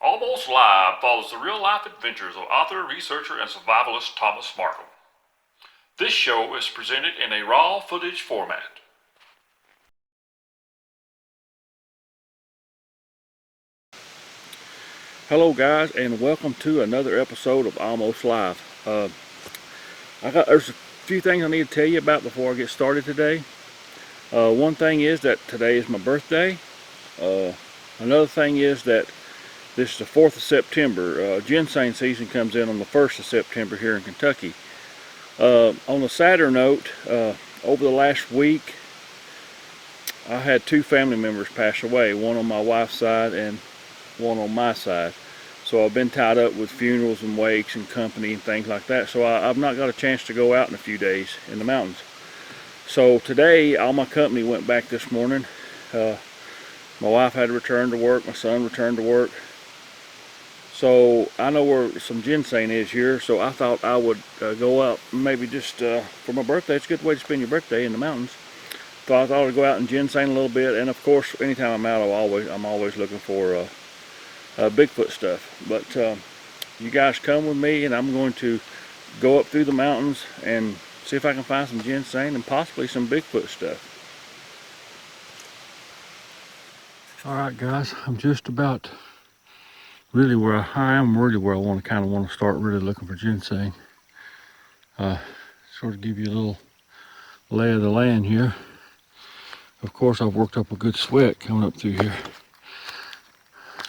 Almost Live follows the real-life adventures of author, researcher, and survivalist Thomas Marcum. This show is presented in a raw footage format. Hello guys, and welcome to another episode of Almost Live. There's a few things I need to tell you about before I get started today. One thing is that today is my birthday. Another thing is that this is the 4th of September. Ginseng season comes in on the 1st of September here in Kentucky. On a sadder note, over the last week, I had two family members pass away, one on my wife's side and one on my side. So I've been tied up with funerals and wakes and company and things like that. So I've not got a chance to go out in a few days in the mountains. So today, all my company went back this morning. My wife had to return to work, my son returned to work. So I know where some ginseng is here, so I thought I would go out maybe just for my birthday. It's a good way to spend your birthday in the mountains. So I thought I'd go out and ginseng a little bit, and of course, anytime I'm out, I'm always looking for Bigfoot stuff. But you guys come with me, and I'm going to go up through the mountains and see if I can find some ginseng and possibly some Bigfoot stuff. All right, guys, I'm just about really where I am really where I kind of want to start really looking for ginseng. Sort of give you a little lay of the land here. Of course, I've worked up a good sweat coming up through here.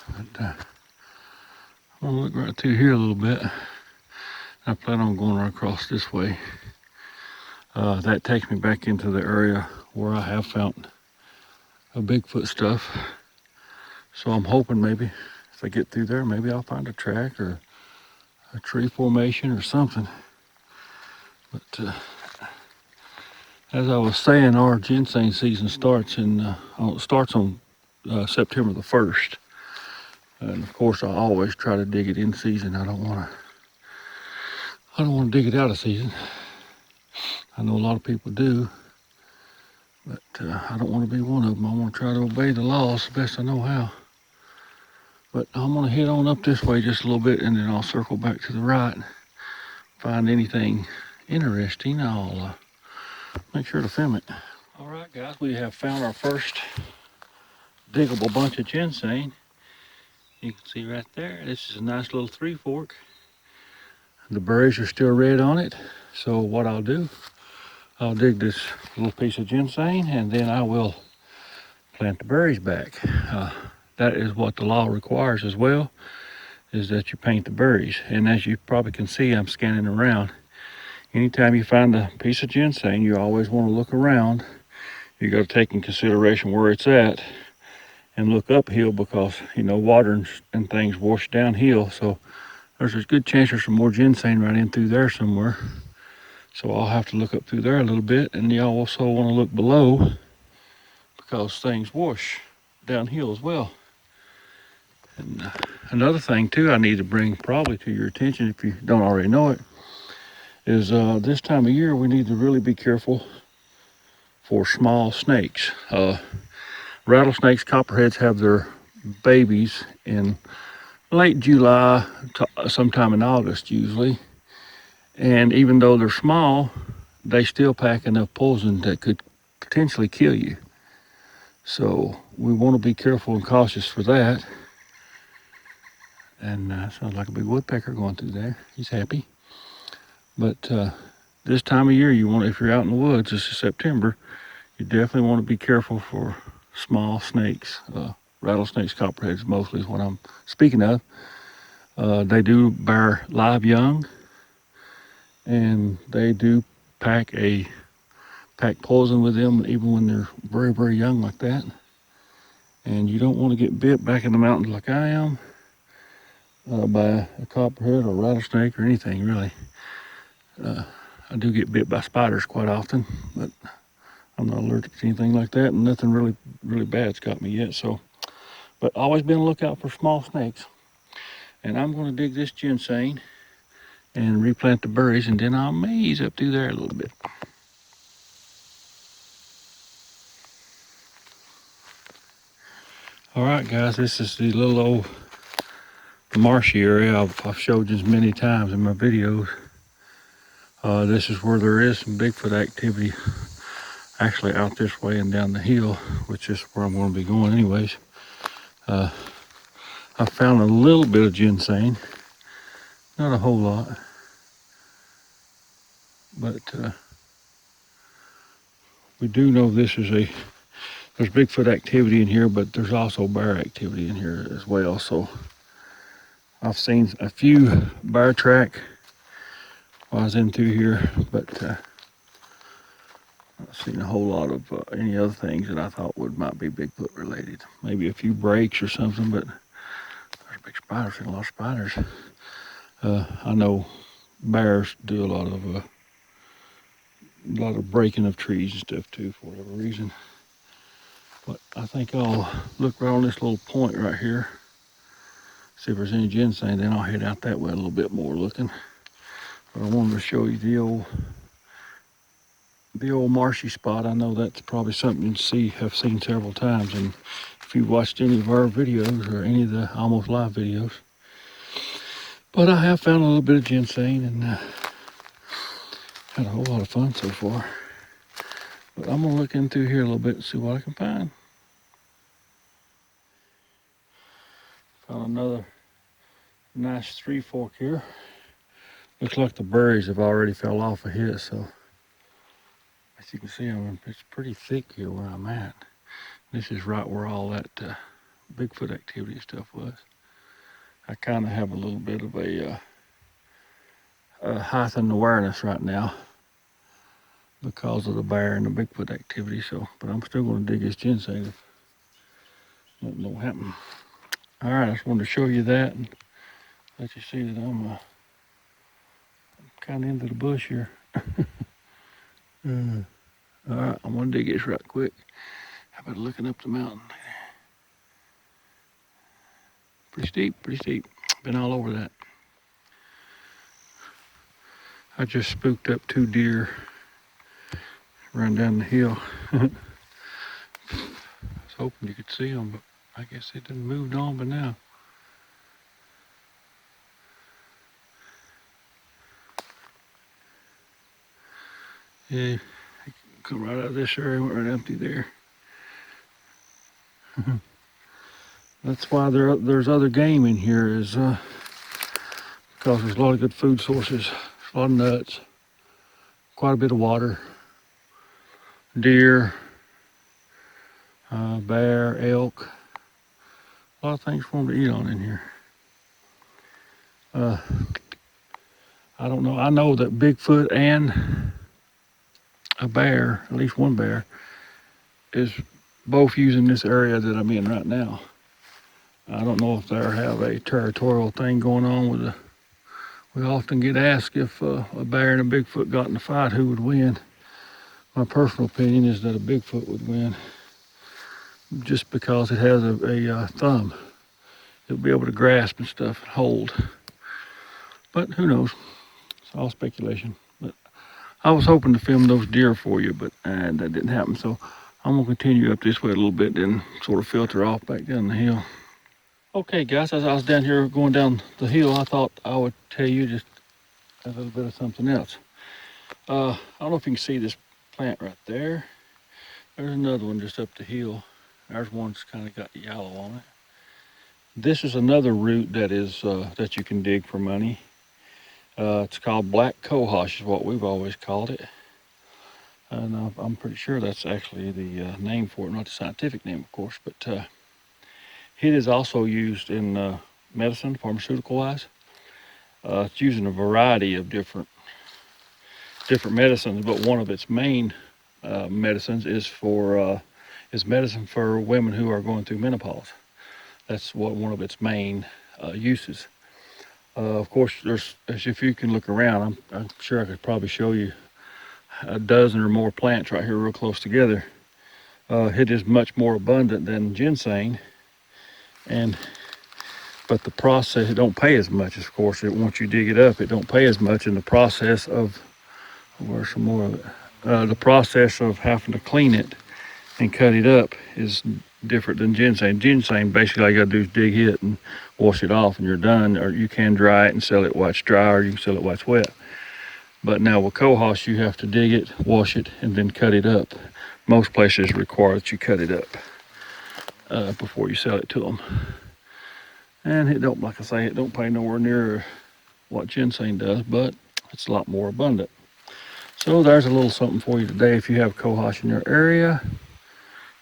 But I'm gonna look right through here a little bit. I plan on going right across this way. That takes me back into the area where I have found a Bigfoot stuff. So I'm hoping maybe if I get through there, maybe I'll find a track or a tree formation or something. But as I was saying, our ginseng season starts on September the 1st. And of course, I always try to dig it in season. I don't want to dig it out of season. I know a lot of people do, but I don't want to be one of them. I want to try to obey the laws the best I know how. But I'm going to head on up this way just a little bit, and then I'll circle back to the right. Find anything interesting, I'll make sure to film it. All right, guys, we have found our first diggable bunch of ginseng. You can see right there, this is a nice little three fork. The berries are still red on it. So what I'll do, I'll dig this little piece of ginseng, and then I will plant the berries back. That is what the law requires as well, is that you paint the berries. And as you probably can see, I'm scanning around. Anytime you find a piece of ginseng, you always want to look around. You got to take in consideration where it's at and look uphill, because water and things wash downhill. So there's a good chance there's some more ginseng right in through there somewhere. So I'll have to look up through there a little bit, and you also want to look below because things wash downhill as well. And another thing too I need to bring probably to your attention, if you don't already know it, is this time of year we need to really be careful for small snakes. Rattlesnakes, copperheads have their babies in late July, sometime in August usually. And even though they're small, they still pack enough poison that could potentially kill you. So we want to be careful and cautious for that. And sounds like a big woodpecker going through there. He's happy. But this time of year, if you're out in the woods, this is September, you definitely want to be careful for small snakes. Rattlesnakes, copperheads mostly is what I'm speaking of. They do bear live young, and they do pack poison with them even when they're very, very young like that. And you don't want to get bit back in the mountains like I am by a copperhead or rattlesnake or anything really. I do get bit by spiders quite often, but I'm not allergic to anything like that, and nothing really, really bad's got me yet. So, but always be on the lookout for small snakes. And I'm going to dig this ginseng and replant the berries, and then I'll maze up through there a little bit. All right, guys, this is the little old marshy area I've showed you many times in my videos. This is where there is some Bigfoot activity, actually out this way and down the hill, which is where I'm going to be going anyways. I found a little bit of ginseng, not a whole lot, but we do know there's Bigfoot activity in here, but there's also bear activity in here as well. So I've seen a few bear track while I was in through here, but I've seen a whole lot of any other things that I thought might be Bigfoot related. Maybe a few breaks or something, but there's big spiders, and a lot of spiders. I know bears do a lot of breaking of trees and stuff too, for whatever reason. But I think I'll look right on this little point right here, see if there's any ginseng, then I'll head out that way a little bit more looking. But I wanted to show you the old marshy spot. I know that's probably something you have seen several times, and if you've watched any of our videos or any of the almost live videos. But I have found a little bit of ginseng and had a whole lot of fun so far. But I'm gonna look into here a little bit and see what I can find. Found another nice 3-fork here. Looks like the berries have already fell off of his, so as you can see, it's pretty thick here where I'm at. This is right where all that Bigfoot activity stuff was. I kind of have a little bit of a heightened awareness right now because of the bear and the Bigfoot activity. So, but I'm still going to dig this ginseng if nothing don't happen. All right, I just wanted to show you that and let you see that I'm kind of into the bush here. All right, I'm going to dig this right quick. How about looking up the mountain? Pretty steep, pretty steep. Been all over that. I just spooked up 2 deer, ran down the hill. I was hoping you could see them, but I guess they done moved on by now. Yeah, come right out of this area, went right empty there. That's why there's other game in here, is because there's a lot of good food sources, a lot of nuts, quite a bit of water, deer, bear, elk, a lot of things for them to eat on in here. I don't know. I know that Bigfoot and a bear, at least one bear, is both using this area that I'm in right now. I don't know if they have a territorial thing going on we often get asked if a bear and a Bigfoot got in a fight, who would win. My personal opinion is that a Bigfoot would win, just because it has a thumb. It'll be able to grasp and stuff and hold. But who knows? It's all speculation. But I was hoping to film those deer for you, but that didn't happen. So I'm gonna continue up this way a little bit, then sort of filter off back down the hill. Okay guys, as I was down here going down the hill, I thought I would tell you just a little bit of something else. I don't know if you can see this plant right there. There's another one just up the hill. There's one that's kind of got yellow on it. This is another root that is that you can dig for money. It's called black cohosh, is what we've always called it. And I'm pretty sure that's actually the name for it, not the scientific name, of course, but it is also used in medicine, pharmaceutical-wise. It's used in a variety of different medicines, but one of its main medicines is medicine for women who are going through menopause. That's one of its main uses. Of course, if you can look around, I'm sure I could probably show you a dozen or more plants right here real close together. It is much more abundant than ginseng, but the process, it don't pay as much. Of course, once you dig it up, it don't pay as much in the process of, where's some more of it? The process of having to clean it and cut it up is different than ginseng. Ginseng, basically all you gotta do is dig it and wash it off and you're done. Or you can dry it and sell it while it's dry, or you can sell it while it's wet. But now with cohosh, you have to dig it, wash it, and then cut it up. Most places require that you cut it up before you sell it to them. And it don't, like I say, it don't pay nowhere near what ginseng does, but it's a lot more abundant. So there's a little something for you today. If you have cohosh in your area,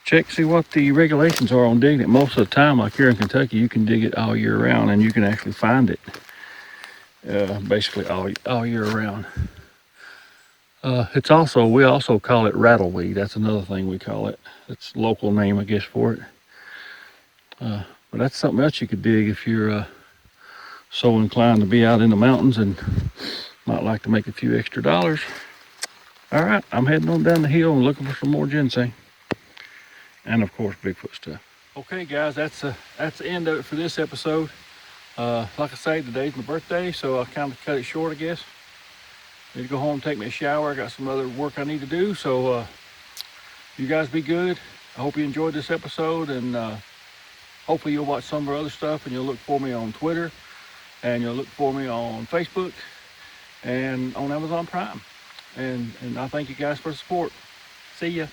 check, see what the regulations are on digging it. Most of the time, like here in Kentucky, you can dig it all year round, and you can actually find it basically all year round. It's also, we also call it rattleweed. That's another thing we call it. It's a local name, I guess, for it. But that's something else you could dig if you're so inclined to be out in the mountains and might like to make a few extra dollars. All right, I'm heading on down the hill and looking for some more ginseng. And of course, Bigfoot stuff. Okay guys, that's the end of it for this episode. Like I say, today's my birthday, so I kind of cut it short, I guess. Need to go home and take me a shower. I got some other work I need to do, so you guys be good. I hope you enjoyed this episode, and hopefully you'll watch some of our other stuff, and you'll look for me on Twitter, and you'll look for me on Facebook, and on Amazon Prime. And I thank you guys for the support. See ya.